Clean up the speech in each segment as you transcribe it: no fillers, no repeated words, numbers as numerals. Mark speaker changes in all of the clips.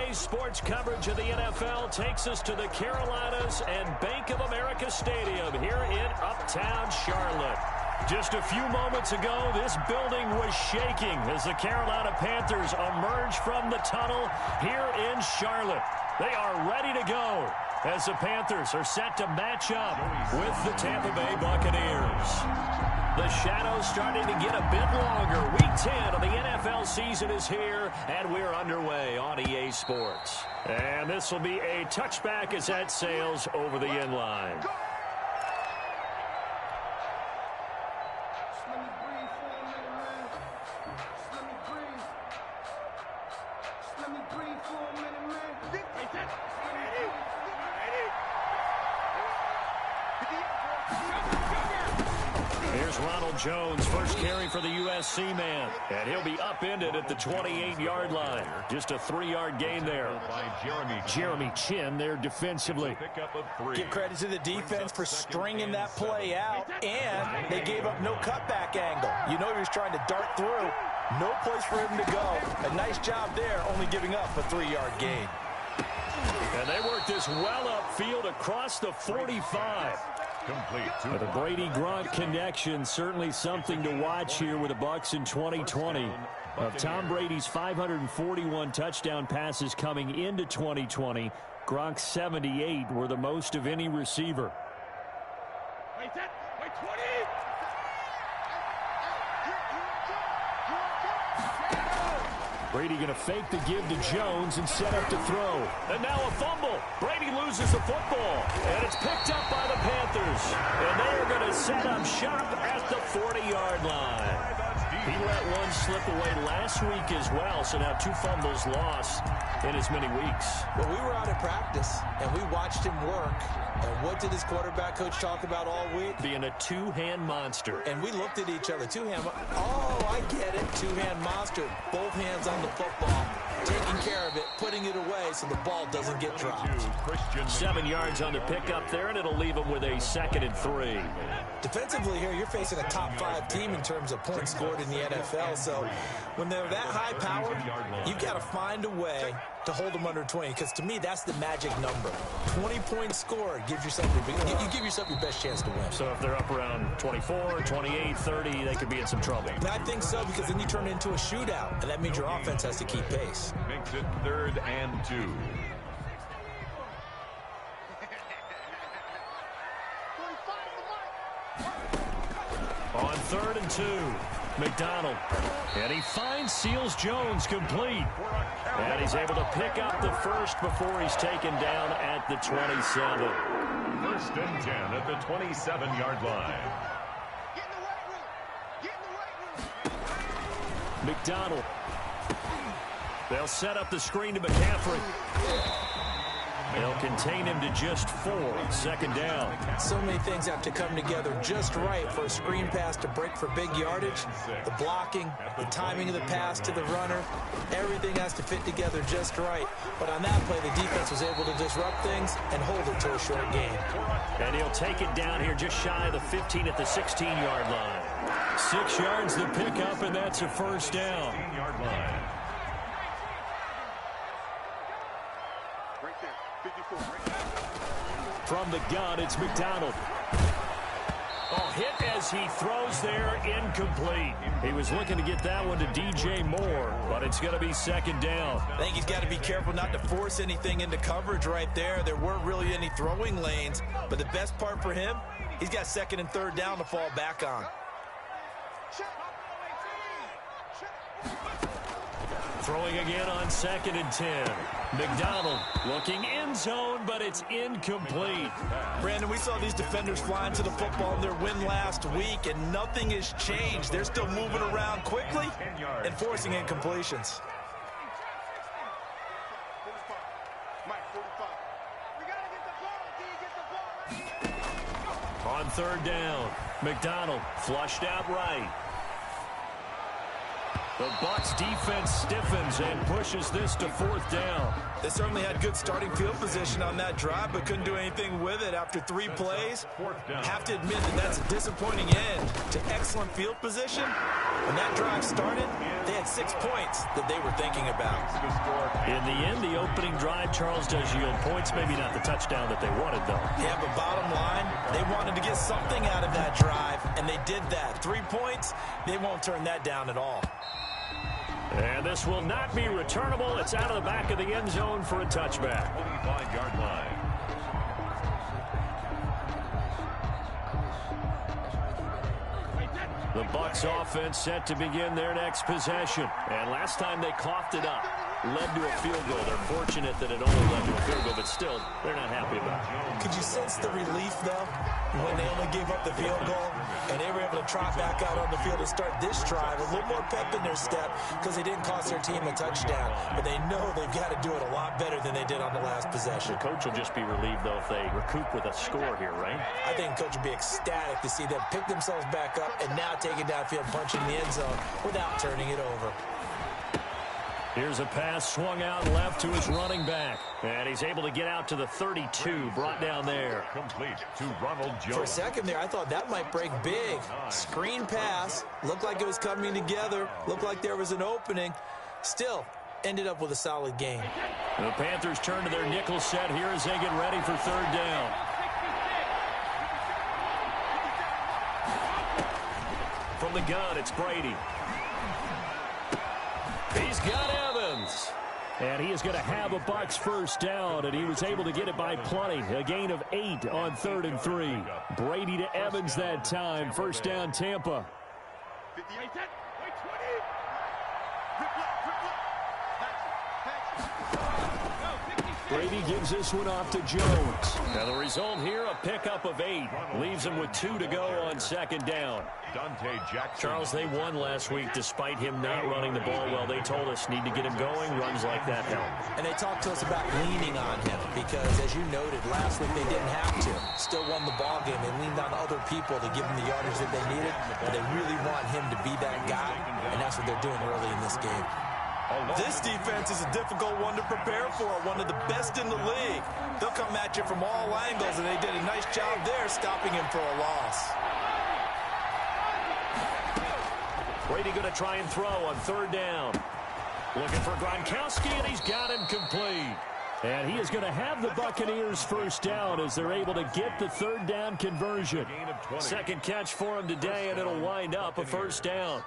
Speaker 1: Today's sports coverage of the NFL takes us to the Carolinas and Bank of America Stadium here in Uptown Charlotte. Just a few moments ago, this building was shaking as the Carolina Panthers emerge from the tunnel here in Charlotte. They are ready to go as the Panthers are set to match up with the Tampa Bay Buccaneers. The shadow's starting to get a bit longer. Week 10 of the NFL season is here, and we're underway on EA Sports. And this will be a touchback as that sails over the end line. Jones, first carry for the USC man, and he'll be upended at the 28-yard line. Just a 3-yard gain there. Jeremy Chin there defensively.
Speaker 2: Give credit to the defense for stringing that play out, and they gave up no cutback angle. You know he was trying to dart through. No place for him to go. A nice job there, only giving up a 3-yard gain.
Speaker 1: And they worked this well upfield across the 45. The Brady-Gronk connection, certainly something to watch here with the Bucs in 2020. Of Tom Brady's 541 touchdown passes coming into 2020, Gronk's 78 were the most of any receiver. Brady going to fake the give to Jones and set up to throw. And now a fumble. Brady loses the football. And it's picked up by the Panthers. And they are going to set up shop at the 40-yard line. He let one slip away last week as well, so now 2 fumbles lost in as many weeks.
Speaker 2: Well, we were out at practice, and we watched him work. And what did his quarterback coach talk about all week?
Speaker 1: Being a two-hand monster.
Speaker 2: And we looked at each other. Oh, I get it. Two-hand monster. Both hands on the football, taking care of it, putting it away so the ball doesn't get dropped.
Speaker 1: 7 yards on the pickup there, and it'll leave him with a 2nd and 3.
Speaker 2: Defensively here, you're facing a top-5 team in terms of points scored in the NFL. So when they're that high-powered, you've got to find a way to hold them under 20, because to me, that's the magic number. 20 points scored gives yourself you give yourself your best chance to win.
Speaker 1: So if they're up around 24, 28, 30, they could be in some trouble.
Speaker 2: And I think so, because then you turn it into a shootout, and that means your offense has to keep pace.
Speaker 3: Makes it 3rd and 2.
Speaker 1: On 3rd and 2, McDonald. And he finds Seals Jones complete. And he's able to pick up the first before he's taken down at the 27.
Speaker 3: 1st and 10 at the 27-yard line.
Speaker 1: McDonald. They'll set up the screen to McCaffrey. They'll contain him to just 4. 2nd down.
Speaker 2: So many things have to come together just right for a screen pass to break for big yardage. The blocking, the timing of the pass to the runner, everything has to fit together just right. But on that play, the defense was able to disrupt things and hold it to a short gain.
Speaker 1: And he'll take it down here just shy of the 15 at the 16-yard line. 6 yards the pickup, and that's a 1st down.
Speaker 3: 16-yard line.
Speaker 1: From the gun, it's McDonald. Oh, hit as he throws there, incomplete. He was looking to get that one to DJ Moore, but it's going to be 2nd down.
Speaker 2: I think he's got to be careful not to force anything into coverage right there. There weren't really any throwing lanes, but the best part for him, he's got 2nd and 3rd down to fall back on.
Speaker 1: Throwing again on 2nd and 10. McDonald looking end zone, but it's incomplete.
Speaker 2: Brandon, we saw these defenders flying to the football in their win last week, and nothing has changed. They're still moving around quickly and forcing incompletions.
Speaker 1: On 3rd down, McDonald flushed out right. The Bucs defense stiffens and pushes this to 4th down.
Speaker 2: They certainly had good starting field position on that drive, but couldn't do anything with it after 3 plays. Have to admit that that's a disappointing end to excellent field position. When that drive started, They had 6 points that they were thinking about.
Speaker 1: In the end, the opening drive, Charles, does yield points. Maybe not the touchdown that they wanted, though.
Speaker 2: Yeah, but bottom line, they wanted to get something out of that drive, and they did that. 3 points, they won't turn that down at all.
Speaker 1: And this will not be returnable. It's out of the back of the end zone for a touchback.
Speaker 3: 25-yard line.
Speaker 1: The Bucs offense set to begin their next possession. And last time they coughed it up, led to a field goal. They're fortunate that it only led to a field goal, but still, they're not happy about it.
Speaker 2: Could you sense the relief, though, when they only gave up the field goal and they were able to trot back out on the field and start this drive? A little more pep in their step because they didn't cost their team a touchdown. But they know they've got to do it a lot better than they did on the last possession.
Speaker 1: The coach will just be relieved, though, if they recoup with a score here, right?
Speaker 2: I think the coach will be ecstatic to see them pick themselves back up and now take it downfield, punching the end zone without turning it over.
Speaker 1: Here's a pass swung out left to his running back. And he's able to get out to the 32, brought down there.
Speaker 3: Complete to Ronald Jones.
Speaker 2: For a second there, I thought that might break big. Screen pass. Looked like it was coming together. Looked like there was an opening. Still, ended up with a solid game.
Speaker 1: The Panthers turn to their nickel set here as they get ready for third down. From the gun, it's Brady. He's got Evans. And he is going to have a Bucs first down, and he was able to get it by plenty. A gain of 8 on 3rd and 3. Brady to Evans that time. First down, Tampa. Brady gives this one off to Jones. Now the result here, a pickup of 8. Leaves him with 2 to go on second down.
Speaker 3: Dante Jackson.
Speaker 1: Charles, they won last week despite him not running the ball well. They told us need to get him going. Runs like that help.
Speaker 2: And they talked to us about leaning on him because, as you noted, last week they didn't have to. Still won the ball game. They leaned on other people to give them the yardage that they needed. But they really want him to be that guy, and that's what they're doing early in this game. This defense is a difficult one to prepare for, one of the best in the league. They'll come at you from all angles, and they did a nice job there stopping him for a loss.
Speaker 1: Brady going to try and throw on third down. Looking for Gronkowski, and he's got him complete. And he is going to have the Buccaneers first down as they're able to get the third down conversion. Second catch for him today, and it'll wind up a first down.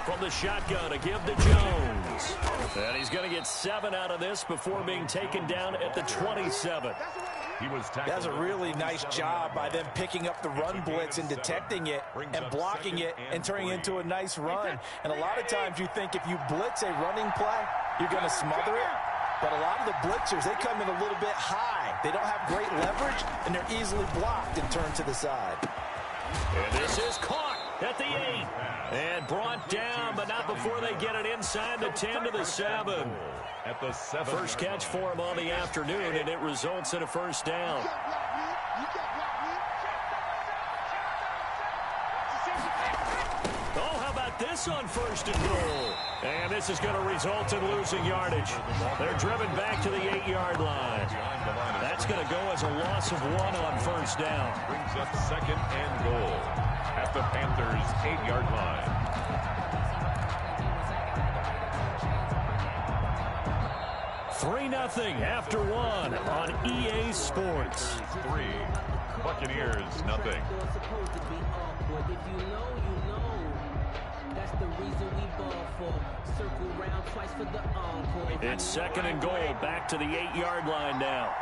Speaker 1: From the shotgun, a give to Jones. And he's going to get 7 out of this before being taken down at the 27.
Speaker 2: That's a really nice job by them picking up the run blitz and detecting it and blocking it and turning it into a nice run. And a lot of times you think if you blitz a running play, you're going to smother it. But a lot of the blitzers, they come in a little bit high. They don't have great leverage, and they're easily blocked and turned to the side.
Speaker 1: And this is caught at the 8. And brought down, but not before they get it inside the 10 to the 7.
Speaker 3: At the 7.
Speaker 1: First catch for him on the afternoon, and it results in a first down. Oh, how about this on first and goal? And this is going to result in losing yardage. They're driven back to the 8-yard line. That's going to go as a loss of 1 on first down.
Speaker 3: Brings up second and goal at the Panthers' 8-yard line.
Speaker 1: Nothing after 1 on EA Sports.
Speaker 3: 3, Buccaneers nothing.
Speaker 1: It's second and goal, back to the 8-yard line now.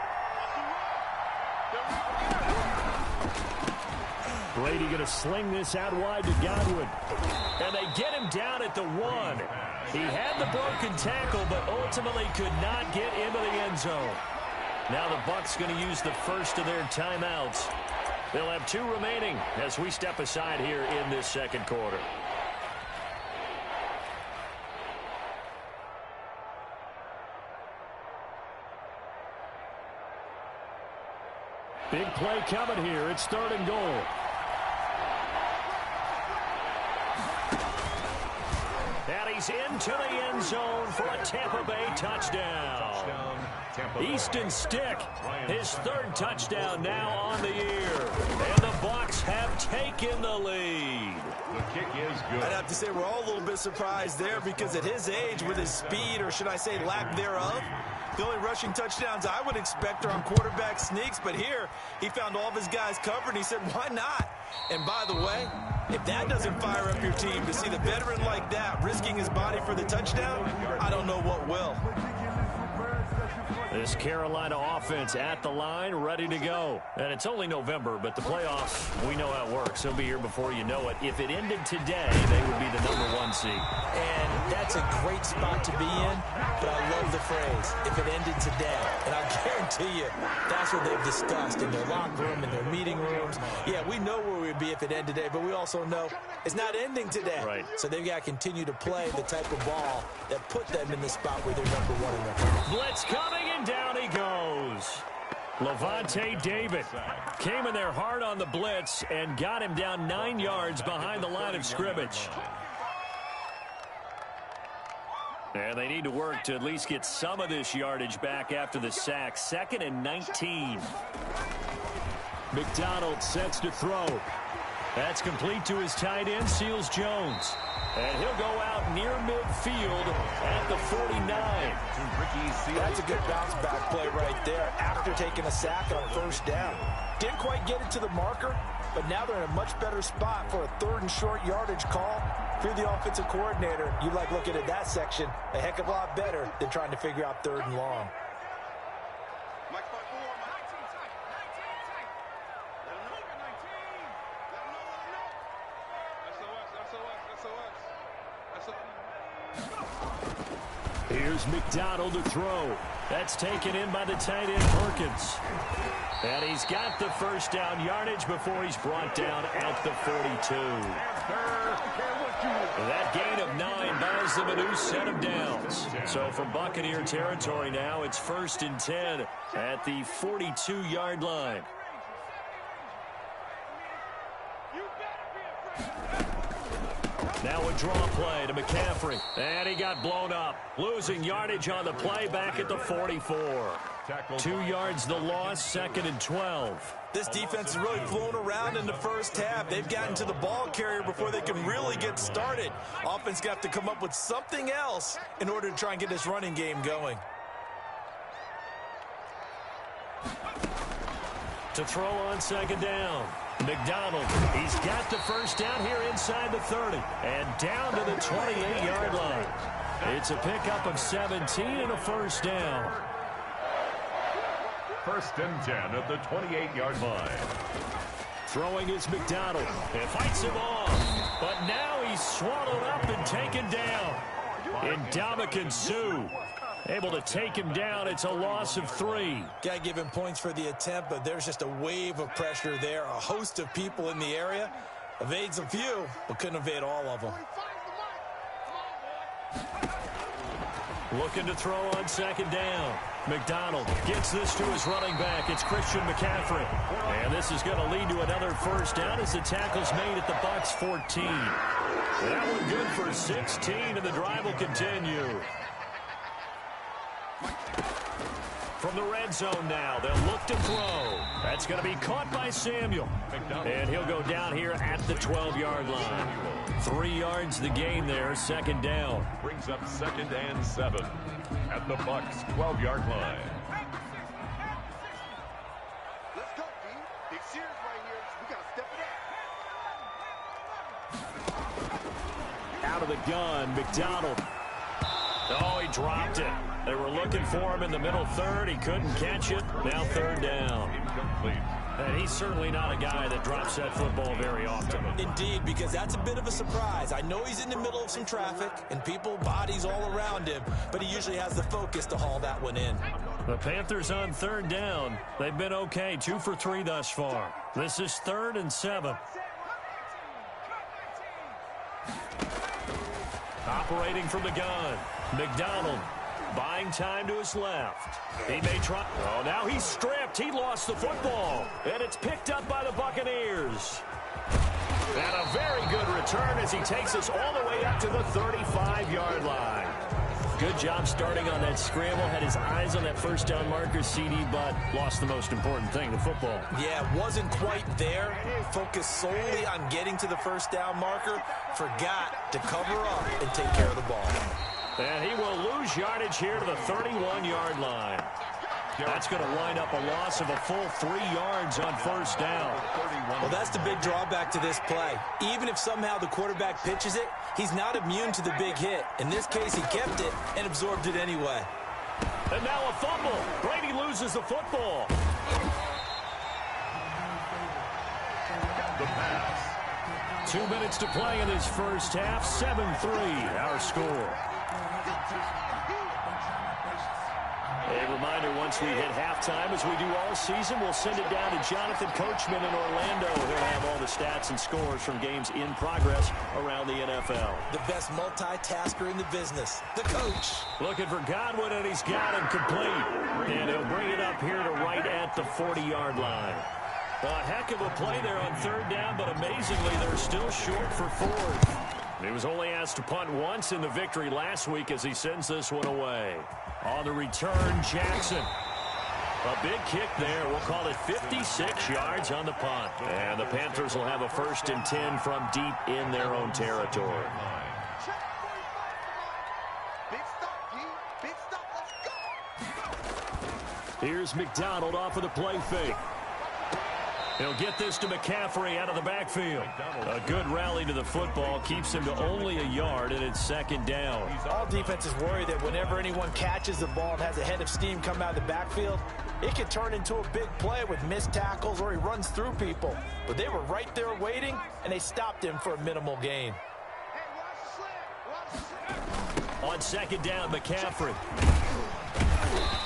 Speaker 1: Brady going to sling this out wide to Godwin. And they get him down at the 1. He had the broken tackle, but ultimately could not get into the end zone. Now the Bucs going to use the first of their timeouts. They'll have 2 remaining as we step aside here in this second quarter. Big play coming here. It's third and goal. And he's into the end zone for a Tampa Bay touchdown. Easton Stick, his third touchdown now on the year. And the Bucs have taken the lead.
Speaker 3: The kick is good.
Speaker 2: I'd have to say we're all a little bit surprised there because at his age, with his speed, or should I say lack thereof, the only rushing touchdowns I would expect are on quarterback sneaks. But here, he found all of his guys covered, and he said, why not? And by the way, if that doesn't fire up your team to see the veteran like that risking his body for the touchdown, I don't know what will.
Speaker 1: This Carolina offense at the line, ready to go. And it's only November, but the playoffs, we know how it works. They'll be here before you know it. If it ended today, they would be the #1 seed.
Speaker 2: And that's a great spot to be in, but I love the phrase, if it ended today. And I guarantee you, that's what they've discussed in their locker room, in their meeting rooms. Yeah, we know where we'd be if it ended today, but we also know it's not ending today.
Speaker 1: Right.
Speaker 2: So they've got to continue to play the type of ball that put them in the spot where they're #1 in their conference.
Speaker 1: Blitz coming, and down he goes. Levante David came in there hard on the blitz and got him down 9 yards behind the line of scrimmage. And they need to work to at least get some of this yardage back after the sack. 2nd and 19. McDonald sets to throw. That's complete to his tight end, Seals Jones. And he'll go out near midfield at the 49.
Speaker 2: That's a good bounce back play right there after taking a sack on 1st down. Didn't quite get it to the marker, but now they're in a much better spot for a 3rd and short yardage call. If you're the offensive coordinator, you like looking at that section a heck of a lot better than trying to figure out 3rd and long.
Speaker 1: Here's McDonald to throw. That's taken in by the tight end, Perkins. And he's got the 1st down yardage before he's brought down at the 42. That gain of 9 buys them a new set of downs. So from Buccaneer territory now, it's 1st and 10 at the 42-yard line. Now a draw play to McCaffrey. And he got blown up. Losing yardage on the play back at the 44. 2 yards the loss, 2nd and 12.
Speaker 2: This defense has really flown around in the 1st half. They've gotten to the ball carrier before they can really get started. Offense got to come up with something else in order to try and get this running game going.
Speaker 1: To throw on 2nd down. McDonald, he's got the 1st down here inside the 30 and down to the 28-yard line. It's a pickup of 17 and a 1st down.
Speaker 3: 1st and 10 at the 28-yard line.
Speaker 1: Throwing is McDonald. It fights him off, but now he's swallowed up and taken down. Ndamukong Suh able to take him down. It's a loss of 3.
Speaker 2: Got to give him points for the attempt, but there's just a wave of pressure there. A host of people in the area. Evades a few, but couldn't evade all of them.
Speaker 1: Looking to throw on 2nd down. McDonald gets this to his running back. It's Christian McCaffrey. And this is going to lead to another 1st down as the tackle's made at the Bucs 14. That one good for 16, and the drive will continue. From the red zone now, they'll look to throw. That's going to be caught by Samuel. And he'll go down here at the 12-yard line. 3 yards the gain there, 2nd down.
Speaker 3: Brings up 2nd and 7 at the Bucs 12-yard line.
Speaker 4: Let's go, D. Big series right here. We got to step it up.
Speaker 1: Out of the gun, McDonald. Oh, he dropped it. They were looking for him in the middle 3rd. He couldn't catch it. Now 3rd down.
Speaker 3: Incomplete.
Speaker 1: And he's certainly not a guy that drops that football very often.
Speaker 2: Indeed, because that's a bit of a surprise. I know he's in the middle of some traffic and people, bodies all around him, but he usually has the focus to haul that one in.
Speaker 1: The Panthers on 3rd down. They've been okay, 2 for 3 thus far. This is 3rd and 7. Operating from the gun. McDonald buying time to his left. He may try. Oh, now he's stripped. He lost the football. And it's picked up by the Buccaneers. And a very good return as he takes us all the way up to the 35-yard line. Good job starting on that scramble. Had his eyes on that first down marker, CD, but lost the most important thing, the football.
Speaker 2: Yeah, wasn't quite there. Focused solely on getting to the first down marker. Forgot to cover up and take care of the ball.
Speaker 1: And he will lose yardage here to the 31-yard line. That's going to wind up a loss of a full 3 yards on first down.
Speaker 2: Well, that's the big drawback to this play. Even if somehow the quarterback pitches it, he's not immune to the big hit. In this case, he kept it and absorbed it anyway.
Speaker 1: And now a fumble. Brady loses the football.
Speaker 3: The pass.
Speaker 1: 2 minutes to play in this first half. 7-3, our score. A reminder, once we hit halftime, as we do all season, we'll send it down to Jonathan Coachman in Orlando. He'll have all the stats and scores from games in progress around the NFL.
Speaker 2: The best multitasker in the business, the coach.
Speaker 1: Looking for Godwin, and he's got him complete. And he'll bring it up here to right at the 40-yard line. A heck of a play there on third down, but amazingly, they're still short for fourth. He was only asked to punt once in the victory last week as he sends this one away. On the return, Jackson. A big kick there. We'll call it 56 yards on the punt. And the Panthers will have a 1st and 10 from deep in their own territory.
Speaker 4: Big stop, D. Big stop. Let's go.
Speaker 1: Here's McDonald off of the play fake. He'll get this to McCaffrey out of the backfield. A good rally to the football keeps him to only a yard, and it's 2nd down.
Speaker 2: All defenses worry that whenever anyone catches the ball and has a head of steam come out of the backfield, it could turn into a big play with missed tackles or he runs through people. But they were right there waiting, and they stopped him for a minimal gain.
Speaker 1: On 2nd down, McCaffrey.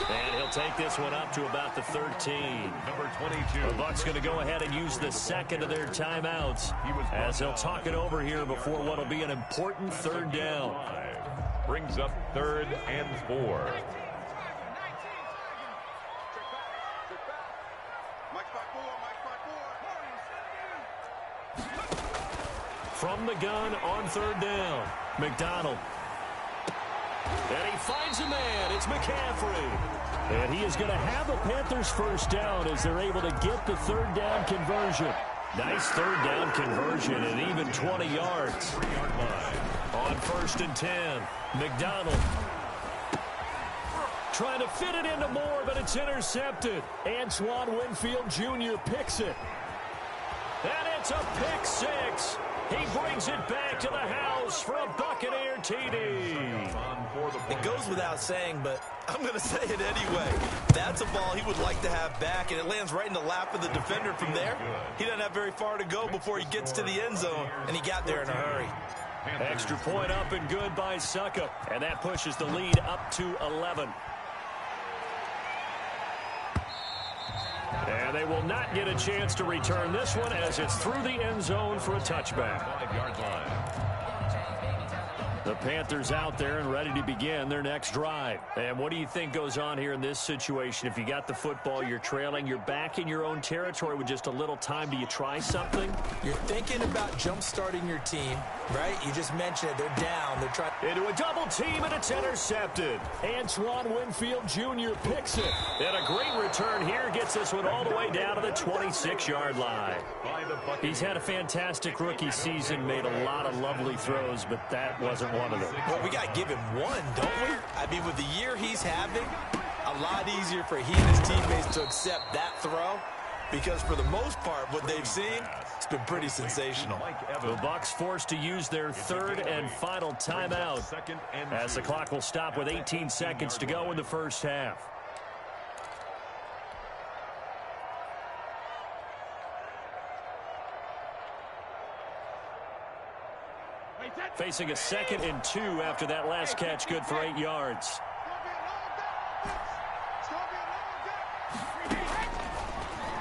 Speaker 1: And he'll take this one up to about the 13.
Speaker 3: Number 22.
Speaker 1: The Bucs going to go ahead and use the second of their timeouts as they'll talk it over here before what will be an important 3rd down.
Speaker 3: Brings up 3rd and 4.
Speaker 1: From the gun on 3rd down, McDonald. And he finds a man. It's McCaffrey. And he is going to have the Panthers 1st down as they're able to get the 3rd down conversion. Nice 3rd down conversion and even 20 yards. On 1st and 10, McDonald. Trying to fit it into Moore, but it's intercepted. Antoine Winfield Jr. picks it. And it's a pick 6. He brings it back to the house for a Buccaneer TD.
Speaker 2: It goes without saying, but I'm going to say it anyway. That's a ball he would like to have back, and it lands right in the lap of the defender from there. He doesn't have very far to go before he gets to the end zone, and he got there in a hurry.
Speaker 1: Extra point up and good by Suckup, and that pushes the lead up to 11. And they will not get a chance to return this one as it's through the end zone for a touchback.
Speaker 3: 5-yard line.
Speaker 1: The Panthers out there and ready to begin their next drive. And what do you think goes on here in this situation? If you got the football, you're trailing, you're back in your own territory with just a little time. Do you try something?
Speaker 2: You're thinking about jump-starting your team, right? You just mentioned it. They're down. They're trying
Speaker 1: into a double team, and it's intercepted. Antoine Winfield Jr. picks it. And a great return here gets this one all the way down to the 26-yard line. He's had a fantastic rookie season, made a lot of lovely throws, but that wasn't one of them.
Speaker 2: Well, we got to give him one, don't we? I mean, with the year he's having, a lot easier for he and his teammates to accept that throw because for the most part, what they've seen, it's been pretty sensational.
Speaker 1: The Bucs forced to use their 3rd and final timeout as the clock will stop with 18 seconds to go in the first half. Facing a 2nd and 2 after that last catch, good for 8 yards.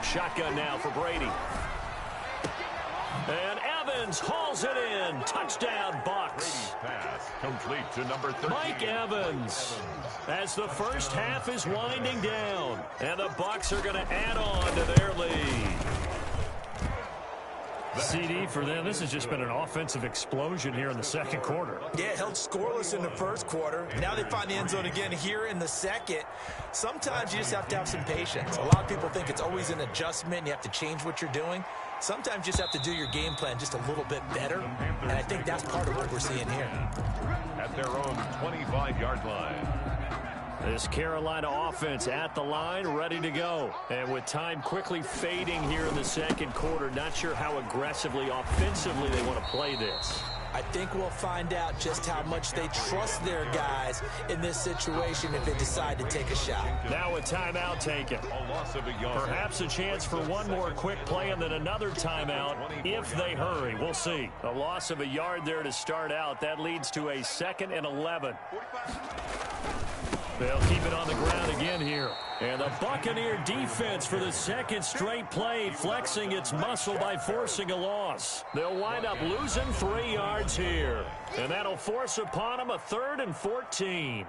Speaker 1: Shotgun now for Brady. And Evans hauls it in. Touchdown, Bucs.
Speaker 3: Pass complete to number 13.
Speaker 1: Mike Evans. As the first half is winding down. And the Bucs are going to add on to their lead. CD for them. This has just been an offensive explosion here in the second quarter.
Speaker 2: Yeah, held scoreless in the first quarter. Now they find the end zone again here in the second. Sometimes you just have to have some patience. A lot of people think it's always an adjustment. You have to change what you're doing. Sometimes you just have to do your game plan just a little bit better. And I think that's part of what we're seeing here.
Speaker 3: At their own 25-yard line.
Speaker 1: This Carolina offense at the line, ready to go. And with time quickly fading here in the second quarter, not sure how aggressively, offensively they want to play this.
Speaker 2: I think we'll find out just how much they trust their guys in this situation if they decide to take a shot.
Speaker 1: Now a timeout taken.
Speaker 3: A loss of a yard.
Speaker 1: Perhaps a chance for one more quick play and then another timeout if they hurry. We'll see. A loss of a yard there to start out. That leads to a 2nd and 11. They'll keep it on the ground again here. And the Buccaneer defense for the second straight play, flexing its muscle by forcing a loss. They'll wind up losing 3 yards here. And that'll force upon them a 3rd and 14.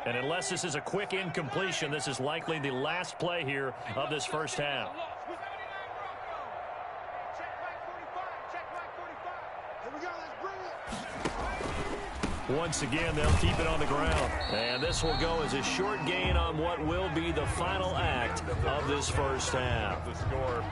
Speaker 1: And unless this is a quick incompletion, this is likely the last play here of this first half. Once again, they'll keep it on the ground. And this will go as a short gain on what will be the final act of this first half.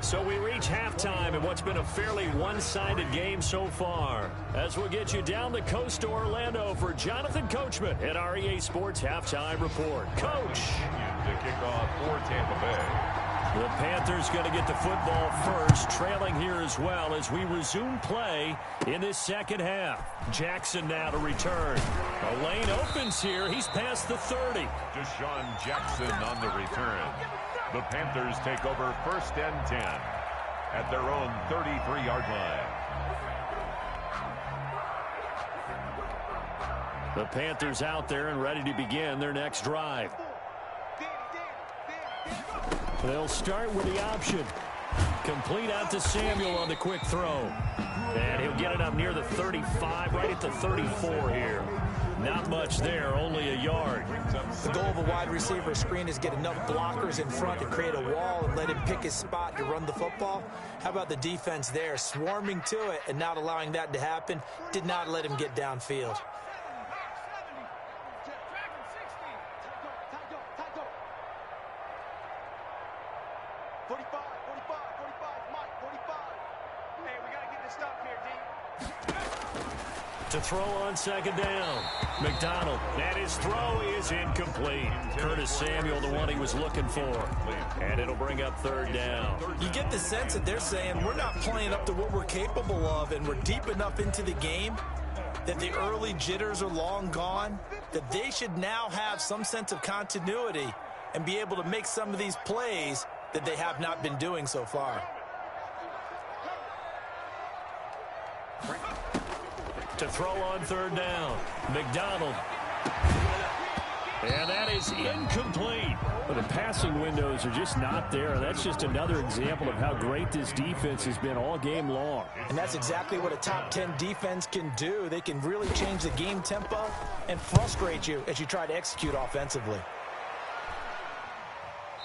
Speaker 1: So we reach halftime in what's been a fairly one-sided game so far. As we'll get you down the coast to Orlando for Jonathan Coachman at our EA Sports Halftime Report. Coach.
Speaker 3: To kick off for Tampa Bay.
Speaker 1: The Panthers going to get the football first, trailing here as well as we resume play in this second half. Jackson now to return. A lane opens here. He's past the 30.
Speaker 3: Deshaun Jackson on the return. The Panthers take over 1st and 10 at their own 33-yard line.
Speaker 1: The Panthers out there and ready to begin their next drive. They'll start with the option. Complete out to Samuel on the quick throw. And he'll get it up near the 35, right at the 34 here. Not much there, only a yard.
Speaker 2: The goal of a wide receiver screen is get enough blockers in front to create a wall and let him pick his spot to run the football. How about the defense there, swarming to it and not allowing that to happen? Did not let him get downfield.
Speaker 1: To throw on second down. McDonald, and his throw is incomplete. Curtis Samuel, the one he was looking for. And it'll bring up 3rd down.
Speaker 2: You get the sense that they're saying we're not playing up to what we're capable of, and we're deep enough into the game that the early jitters are long gone, that they should now have some sense of continuity and be able to make some of these plays that they have not been doing so far.
Speaker 1: To throw on 3rd down. McDonald. And that is incomplete. Well, the passing windows are just not there. That's just another example of how great this defense has been all game long.
Speaker 2: And that's exactly what a top 10 defense can do. They can really change the game tempo and frustrate you as you try to execute offensively.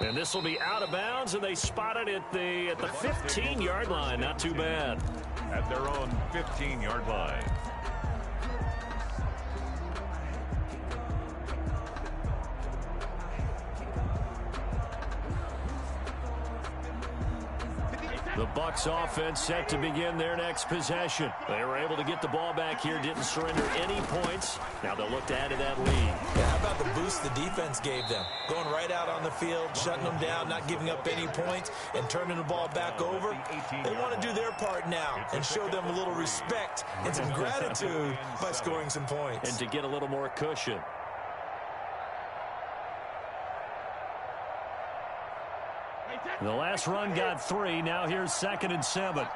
Speaker 1: And this will be out of bounds, and they spot it at the 15-yard line. Not too bad.
Speaker 3: At their own 15-yard line.
Speaker 1: The Bucs offense set to begin their next possession. They were able to get the ball back here, didn't surrender any points. Now they'll look to add to that lead.
Speaker 2: Yeah, how about the boost the defense gave them? Going right out on the field, shutting them down, not giving up any points, and turning the ball back over. They want to do their part now and show them a little respect and some gratitude by scoring some points.
Speaker 1: And to get a little more cushion. The last run got 3. Now here's 2nd and 7.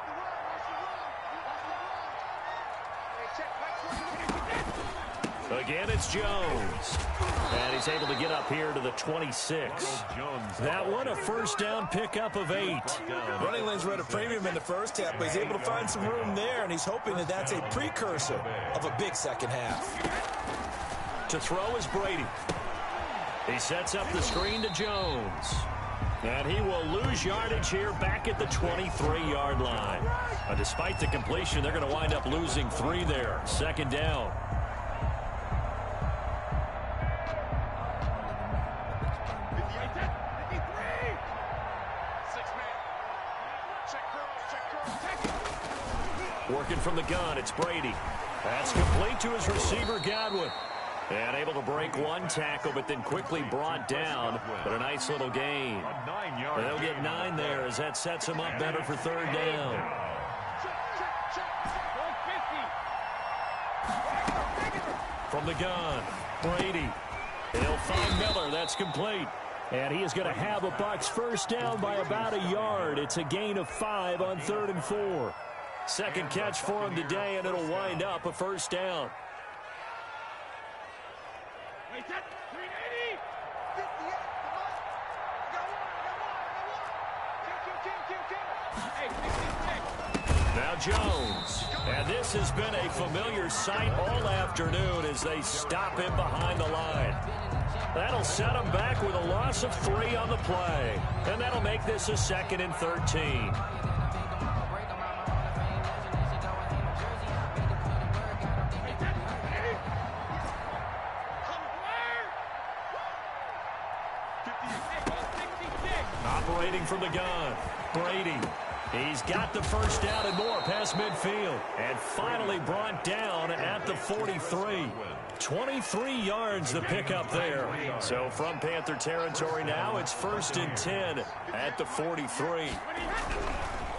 Speaker 1: Again, it's Jones. And he's able to get up here to the 26. That one, a 1st down pickup of 8.
Speaker 2: Running lanes were at a premium in the first half, but he's able to find some room there, and he's hoping that that's a precursor of a big second half.
Speaker 1: To throw is Brady. He sets up the screen to Jones. And he will lose yardage here back at the 23-yard line. Despite the completion, they're going to wind up losing 3 there. Second down. Working from the gun, it's Brady. That's complete to his receiver, Godwin. And able to break one tackle, but then quickly brought down. But a nice little gain. They'll get 9 there as that sets them up better for third down. From the gun, Brady. He'll find Miller. That's complete. And he is going to have a Bucs first down by about a yard. It's a gain of 5 on 3rd and 4. Second catch for him today, and it'll wind up a first down. Now Jones. And this has been a familiar sight all afternoon as they stop him behind the line. That'll set him back with a loss of 3 on the play. And that'll make this a 2nd and 13. Operating from the gun, Brady. He's got the first down and more past midfield. And finally brought down at the 43. 23 yards the pickup there. So from Panther territory now, it's 1st and 10 at the 43.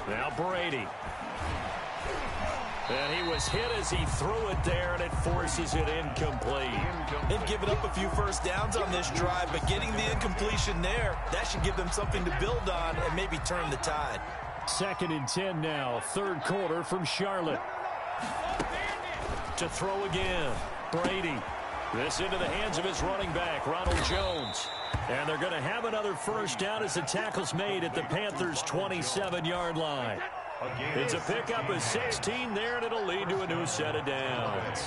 Speaker 1: Now Brady. And he was hit as he threw it there, and it forces it incomplete.
Speaker 2: They've given up a few first downs on this drive, but getting the incompletion there, that should give them something to build on and maybe turn the tide.
Speaker 1: 2nd and 10 now, 3rd quarter from Charlotte. To throw again, Brady. This into the hands of his running back, Ronald Jones. And they're going to have another first down as the tackle's made at the Panthers' 27-yard line. It's a pickup of 16 there, and it'll lead to a new set of downs.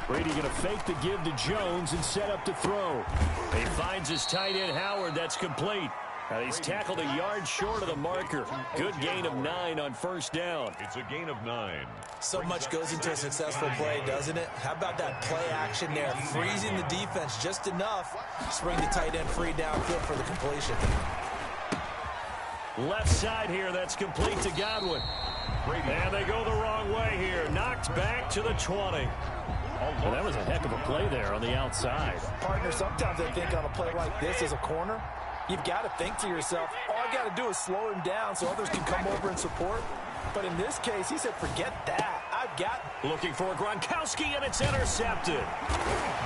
Speaker 1: Brady going to fake the give to Jones and set up to throw. He finds his tight end, Howard. That's complete. He's tackled a yard short of the marker. Good gain of 9 on first down.
Speaker 3: It's a gain of 9.
Speaker 2: So much goes into a successful play, doesn't it? How about that play action there? Freezing the defense just enough to bring the tight end free downfield for the completion.
Speaker 1: Left side here, that's complete to Godwin. And they go the wrong way here. Knocked back to the 20. Well, that was a heck of a play there on the outside.
Speaker 2: Partner, sometimes I think on a play like this as a corner, you've got to think to yourself, all I got to do is slow him down so others can come over and support. But in this case, he said, forget that. I've got...
Speaker 1: Looking for Gronkowski, and it's intercepted.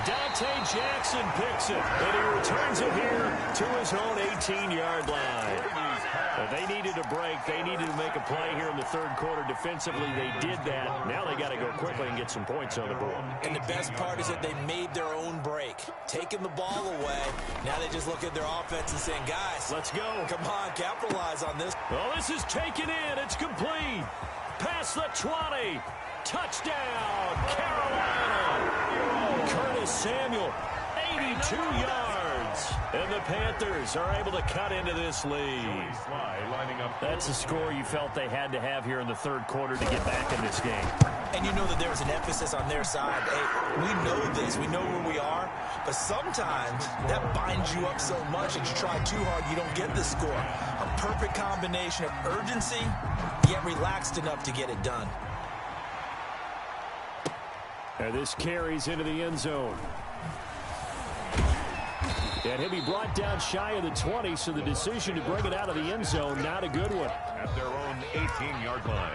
Speaker 1: Dante Jackson picks it, and he returns it here to his own 18-yard line. They needed a break. They needed to make a play here in the 3rd quarter. Defensively, they did that. Now they got to go quickly and get some points on the board.
Speaker 2: And the best part is that they made their own break. Taking the ball away. Now they just look at their offense and saying, guys,
Speaker 1: let's go.
Speaker 2: Come on, capitalize on this.
Speaker 1: Well, this is taken in. It's complete. Past the 20. Touchdown, Carolina. Curtis Samuel, 82 yards. And the Panthers are able to cut into this lead. That's the score you felt they had to have here in the 3rd quarter to get back in this game.
Speaker 2: And you know that there was an emphasis on their side. Hey, we know this. We know where we are. But sometimes that binds you up so much that you try too hard, you don't get the score. A perfect combination of urgency, yet relaxed enough to get it done.
Speaker 1: And this carries into the end zone. And he'll be brought down shy of the 20, so the decision to bring it out of the end zone, not a good one.
Speaker 3: At their own 18-yard line.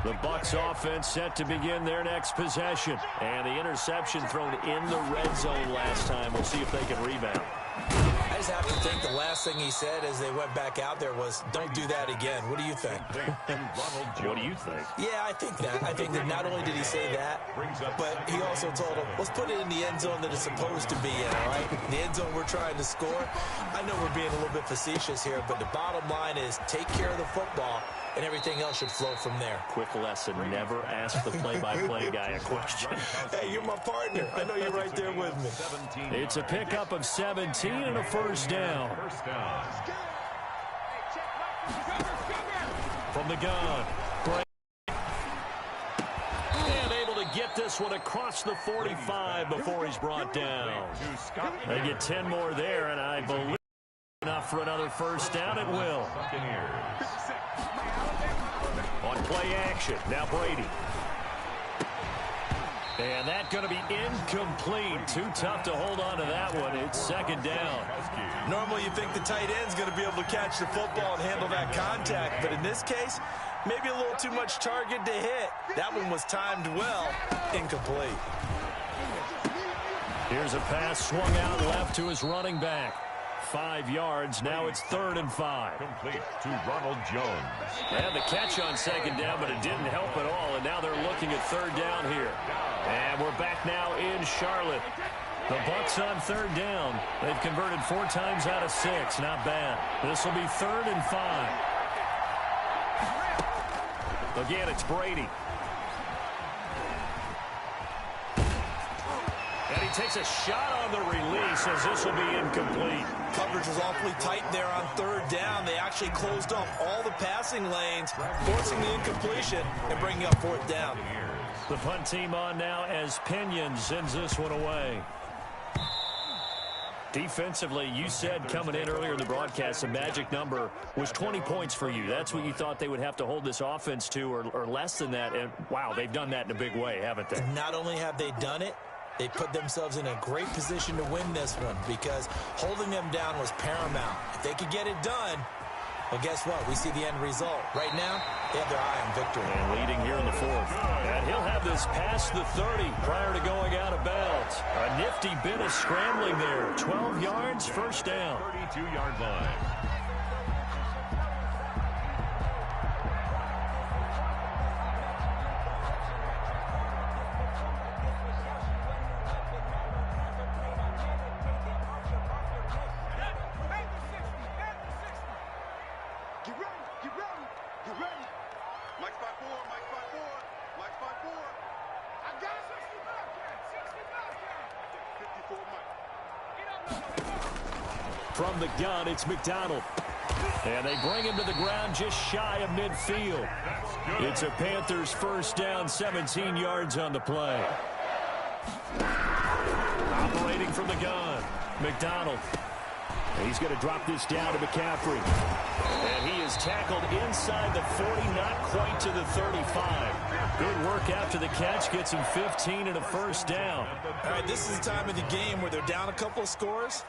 Speaker 1: The Bucs offense set to begin their next possession. And the interception thrown in the red zone last time. We'll see if they can rebound.
Speaker 2: I guys have to think the last thing he said as they went back out there was, don't do that again. What do you think?
Speaker 1: What do you think?
Speaker 2: Yeah, I think that. I think that not only did he say that, but he also told him, let's put it in the end zone that it's supposed to be in, all right? The end zone we're trying to score. I know we're being a little bit facetious here, but the bottom line is take care of the football, and everything else should flow from there.
Speaker 1: Quick lesson, never ask the play-by-play guy a question.
Speaker 2: Hey, you're my partner. I know you're right there with me.
Speaker 1: It's a pickup of 17 and a first down. From the gun. And able to get this one across the 45 before he's brought down. They get 10 more there, and I believe enough for another first down. It will. On play action, now Brady. And that's going to be incomplete. Too tough to hold on to that one. It's second down.
Speaker 2: Normally you think the tight end's going to be able to catch the football and handle that contact, but in this case, maybe a little too much target to hit. That one was timed well. Incomplete.
Speaker 1: Here's a pass swung out left to his running back. 5 yards. Now it's 3rd and 5.
Speaker 3: Complete to Ronald Jones.
Speaker 1: And the catch on second down, but it didn't help at all. And now they're looking at 3rd down here. And we're back now in Charlotte. The Bucs on 3rd down. They've converted 4 times out of 6. Not bad. This will be 3rd and 5. Again, it's Brady. And he takes a shot on the release as this will be incomplete.
Speaker 2: Coverage was awfully tight there on 3rd down. They actually closed off all the passing lanes, forcing the incompletion and bringing up 4th down.
Speaker 1: The punt team on now as Pinion sends this one away. Defensively, you said coming in earlier in the broadcast, the magic number was 20 points for you. That's what you thought they would have to hold this offense to, or less than that. And, wow, they've done that in a big way, haven't they?
Speaker 2: Not only have they done it, they put themselves in a great position to win this one because holding them down was paramount. If they could get it done, well, guess what? We see the end result. Right now, they have their eye on victory.
Speaker 1: And leading here in the 4th. And he'll have this past the 30 prior to going out of bounds. A nifty bit of scrambling there. 12 yards, first down.
Speaker 3: 32-yard line.
Speaker 1: From the gun, it's McDonald. And they bring him to the ground just shy of midfield. It's a Panthers first down, 17 yards on the play. Operating from the gun, McDonald. He's going to drop this down to McCaffrey. And he is tackled inside the 40, not quite to the 35. Good work after the catch, gets him 15 and a first down.
Speaker 2: All right, this is the time of the game where they're down a couple of scores,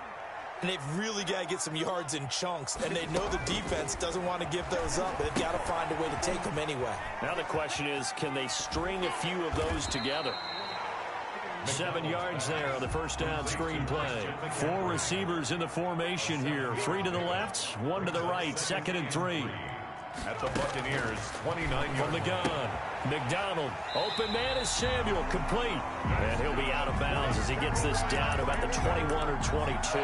Speaker 2: and they've really got to get some yards in chunks, and they know the defense doesn't want to give those up, but they've got to find a way to take them anyway.
Speaker 1: Now the question is, can they string a few of those together? 7 yards there on the first down screen play. 4 receivers in the formation here. 3 to the left, 1 to the right. 2nd and 3.
Speaker 3: At the Buccaneers, 29 yards.
Speaker 1: From the gun, McDonald. Open man is Samuel, complete. And he'll be out of bounds as he gets this down about the 21 or 22.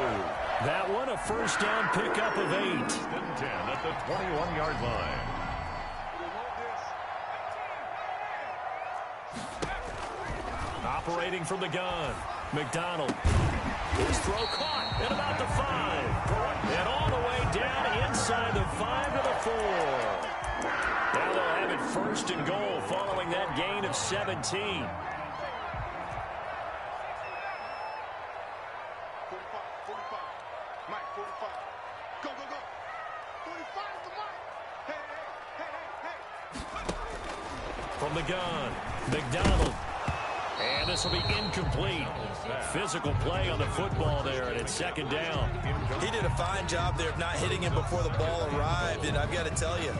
Speaker 1: That one, a first down pickup of 8.
Speaker 3: 10 at the 21-yard line.
Speaker 1: Operating from the gun, McDonald. His throw caught at about the 5. And all the way down inside the 5 to the 4. Now they'll have it first and goal following that gain of 17.
Speaker 4: 45, 45. Mike, 45. Go, go, go. 45 is the Mike. Hey.
Speaker 1: From the gun, McDonald. And this will be incomplete. Physical play on the football there, and it's 2nd down.
Speaker 2: He did a fine job there of not hitting him before the ball arrived, and I've got to tell you,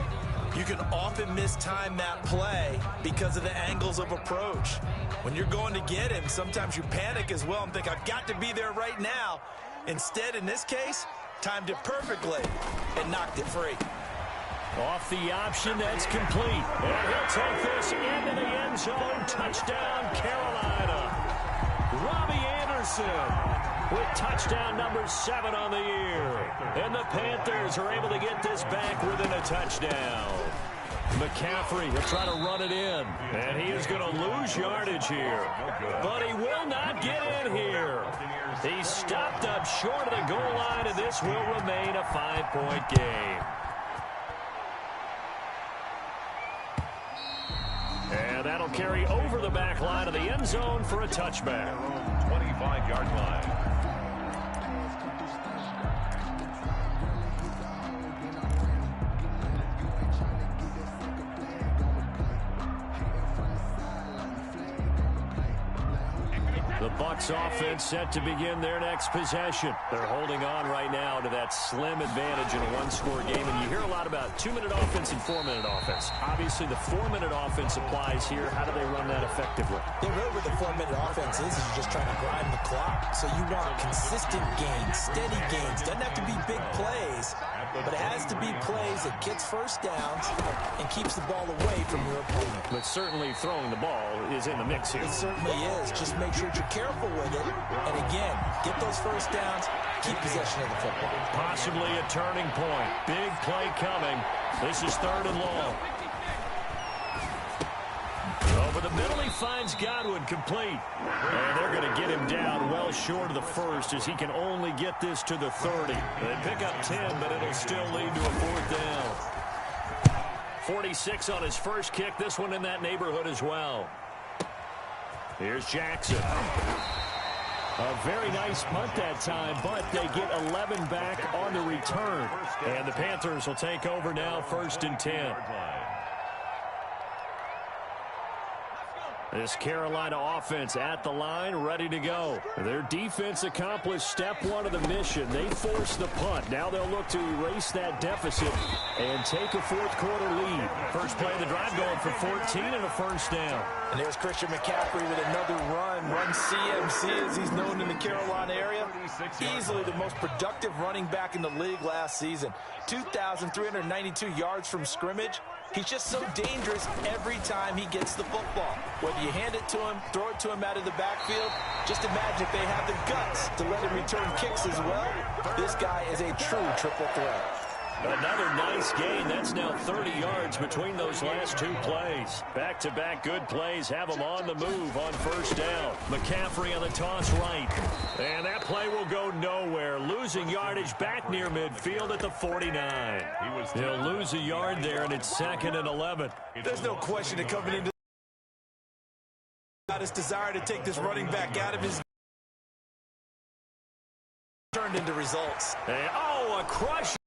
Speaker 2: you can often mistime that play because of the angles of approach. When you're going to get him, sometimes you panic as well and think, I've got to be there right now. Instead, in this case, timed it perfectly, and knocked it free.
Speaker 1: Off the option, that's complete. And he'll take this into the end zone. Touchdown, Carolina. Robbie Anderson with touchdown number 7 on the year. And the Panthers are able to get this back within a touchdown. McCaffrey will try to run it in. And he is going to lose yardage here. But he will not get in here. He stopped up short of the goal line, and this will remain a 5-point game. And that'll carry over the back line of the end zone for a touchback.
Speaker 3: 25-yard line.
Speaker 1: The Bucs offense set to begin their next possession. They're holding on right now to that slim advantage in a one-score game. And you hear a lot about 2-minute offense and 4-minute offense. Obviously, the 4-minute offense applies here. How do they run that effectively?
Speaker 2: Yeah, really what the 4-minute offense is you're just trying to grind the clock. So you want consistent gains, steady gains. Doesn't have to be big plays, but it has to be plays that gets first downs and keeps the ball away from your opponent.
Speaker 1: But certainly throwing the ball is in the mix here.
Speaker 2: It certainly is. Just make sure you're careful with it. And again, get those first downs, keep possession of the football.
Speaker 1: Possibly a turning point. Big play coming. This is 3rd and long. Over the middle, he finds Godwin complete. And they're going to get him down well short of the first as he can only get this to the 30. They pick up 10, but it'll still lead to a 4th down. 46 on his first kick. This one in that neighborhood as well. Here's Jackson. A very nice punt that time, but they get 11 back on the return. And the Panthers will take over now, 1st and 10. This Carolina offense at the line, ready to go. Their defense accomplished step 1 of the mission. They forced the punt. Now they'll look to erase that deficit and take a 4th quarter lead. First play of the drive going for 14 and a 1st down.
Speaker 2: And there's Christian McCaffrey with another run CMC as he's known in the Carolina area. Easily the most productive running back in the league last season. 2,392 yards from scrimmage. He's just so dangerous every time he gets the football. Whether you hand it to him, throw it to him out of the backfield, just imagine if they have the guts to let him return kicks as well. This guy is a true triple threat.
Speaker 1: Another nice gain. That's now 30 yards between those last 2 plays. Back-to-back good plays have him on the move on 1st down. McCaffrey on the toss right. And that play will go nowhere. Losing yardage back near midfield at the 49. He'll lose a yard there, and it's 2nd and 11.
Speaker 2: There's no question that coming into his desire to take this running back out of his turned into results.
Speaker 1: And, a crush.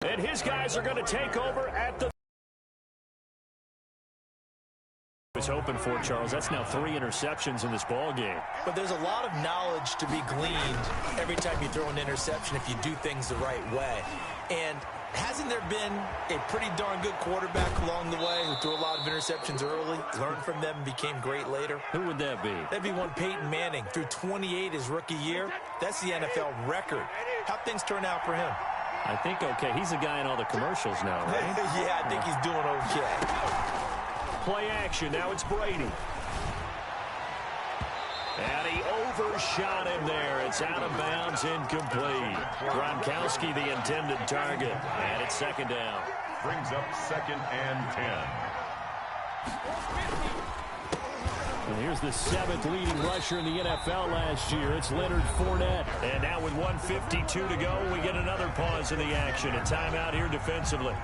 Speaker 1: And his guys are going to take over at the... was hoping for, Charles. That's now 3 interceptions in this ball game.
Speaker 2: But there's a lot of knowledge to be gleaned every time you throw an interception if you do things the right way. And hasn't there been a pretty darn good quarterback along the way who threw a lot of interceptions early, learned from them, and became great later?
Speaker 1: Who would that be?
Speaker 2: That'd be one Peyton Manning. Threw 28 his rookie year. That's the NFL record. How'd things turn out for him?
Speaker 1: I think okay. He's the guy in all the commercials now, right?
Speaker 2: Yeah, I think he's doing okay.
Speaker 1: Play action. Now it's Brady. And he overshot him there. It's out of bounds, incomplete. Gronkowski, the intended target. And it's 2nd down.
Speaker 3: Brings up 2nd and 10.
Speaker 1: And here's the 7th leading rusher in the NFL last year. It's Leonard Fournette. And now with 1:52 to go, we get another pause in the action. A timeout here defensively.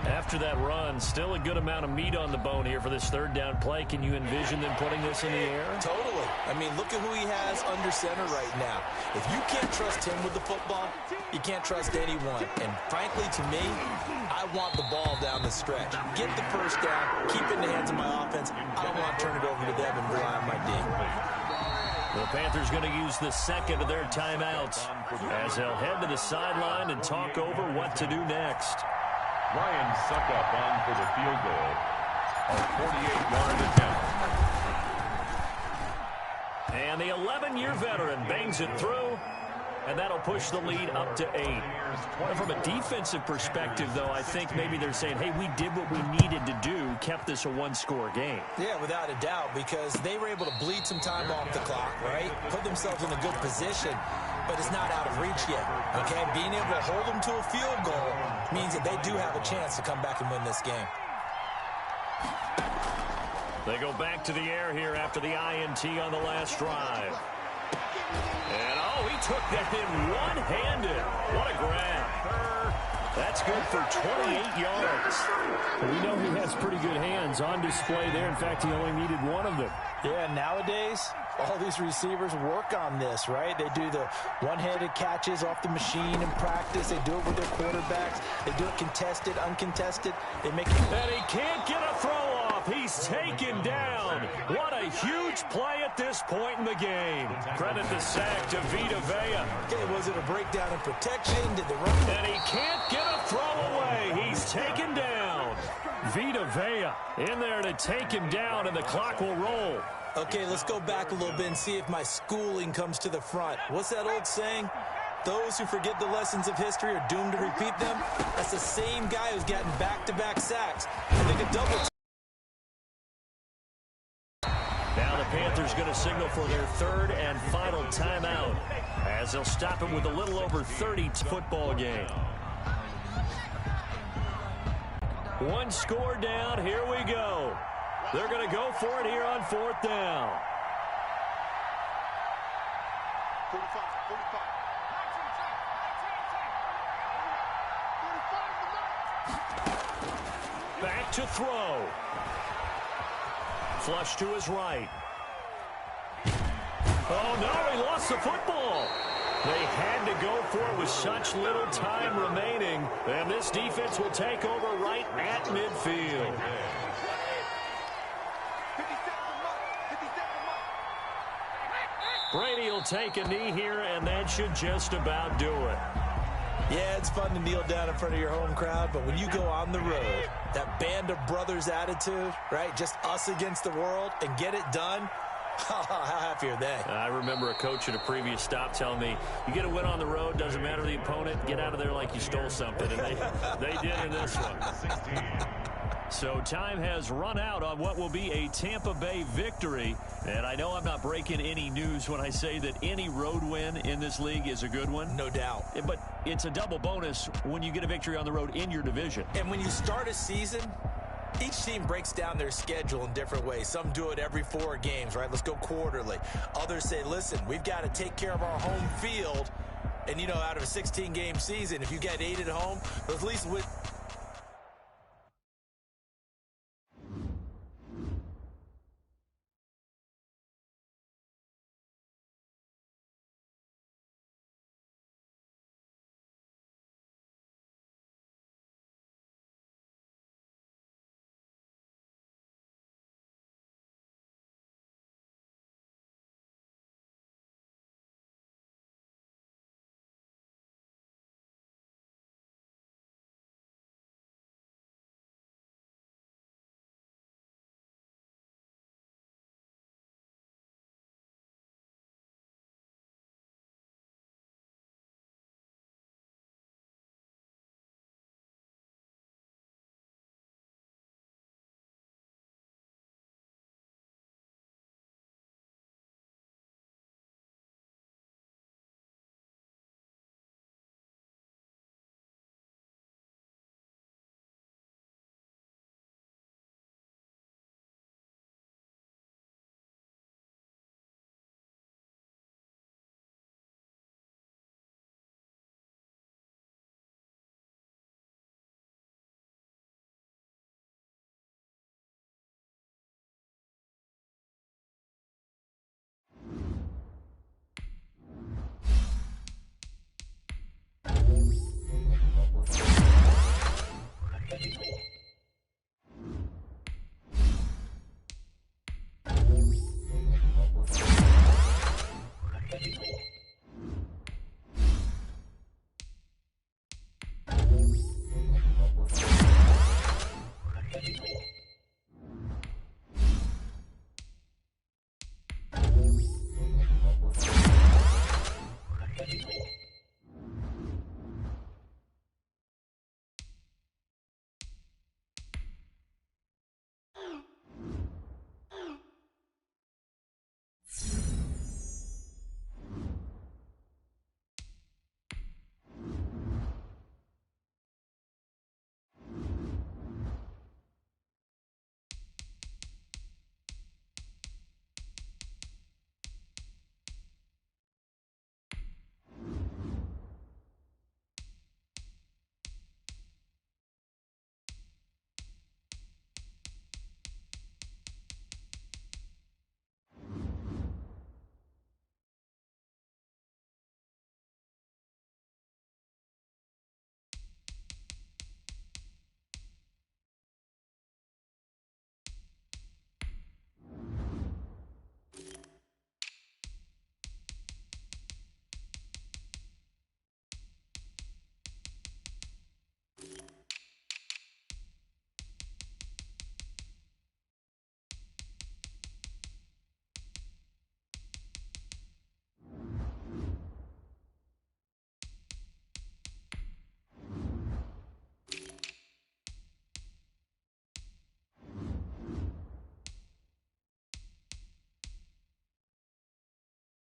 Speaker 1: After that run, still a good amount of meat on the bone here for this 3rd down play. Can you envision them putting this in the air?
Speaker 2: Totally. I mean, look at who he has under center right now. If you can't trust him with the football, you can't trust anyone. And frankly, to me, I want the ball down the stretch. Get the first down, keep it in the hands of my offense. I don't want to turn it over to them and rely on my D.
Speaker 1: The Panthers going to use the 2nd of their timeouts as they'll head to the sideline and talk over what to do next.
Speaker 3: Ryan Suckup on for the field goal. A 48-yard attempt.
Speaker 1: And the 11-year veteran bangs it through. And that'll push the lead up to 8. And from a defensive perspective, though, I think maybe they're saying, hey, we did what we needed to do, kept this a one-score game.
Speaker 2: Yeah, without a doubt, because they were able to bleed some time off the clock, right? Put themselves in a good position, but it's not out of reach yet, okay? Being able to hold them to a field goal means that they do have a chance to come back and win this game.
Speaker 1: They go back to the air here after the INT on the last drive. And, oh, he took that in one-handed. What a grab. That's good for 28 yards.
Speaker 5: We know he has pretty good hands on display there. In fact, he only needed one of them.
Speaker 2: Yeah, nowadays, all these receivers work on this, right? They do the one-handed catches off the machine in practice. They do it with their quarterbacks. They do it contested, uncontested. They make it.
Speaker 1: And he can't get a throw off. He's taken down. What a huge play at this point in the game. Credit the sack to Vita Vea.
Speaker 2: Okay, was it a breakdown in protection? Did the run?
Speaker 1: And he can't get a throw away. He's taken down. Vita Vea in there to take him down, and the clock will roll.
Speaker 2: Okay, let's go back a little bit and see if my schooling comes to the front. What's that old saying? Those who forget the lessons of history are doomed to repeat them. That's the same guy who's getting back-to-back sacks. I think a double.
Speaker 1: Now the Panthers going to signal for their third and final timeout as they'll stop him with a little over 30 football game. One score down. Here we go. They're going to go for it here on 4th down.
Speaker 4: 45.
Speaker 1: Back to throw. Flush to his right. Oh, no, he lost the football. They had to go for it with such little time remaining. And this defense will take over right at midfield. Brady will take a knee here, and that should just about do it.
Speaker 2: Yeah, it's fun to kneel down in front of your home crowd, but when you go on the road, that band of brothers attitude, right, just us against the world, and get it done, how happy are they?
Speaker 1: I remember a coach at a previous stop telling me, you get a win on the road, doesn't matter the opponent, get out of there like you stole something, and they did in this one. So time has run out on what will be a Tampa Bay victory. And I know I'm not breaking any news when I say that any road win in this league is a good one.
Speaker 2: No doubt.
Speaker 1: But it's a double bonus when you get a victory on the road in your division.
Speaker 2: And when you start a season, each team breaks down their schedule in different ways. Some do it every 4 games, right? Let's go quarterly. Others say, listen, we've got to take care of our home field. And, you know, out of a 16-game season, if you get 8 at home, at least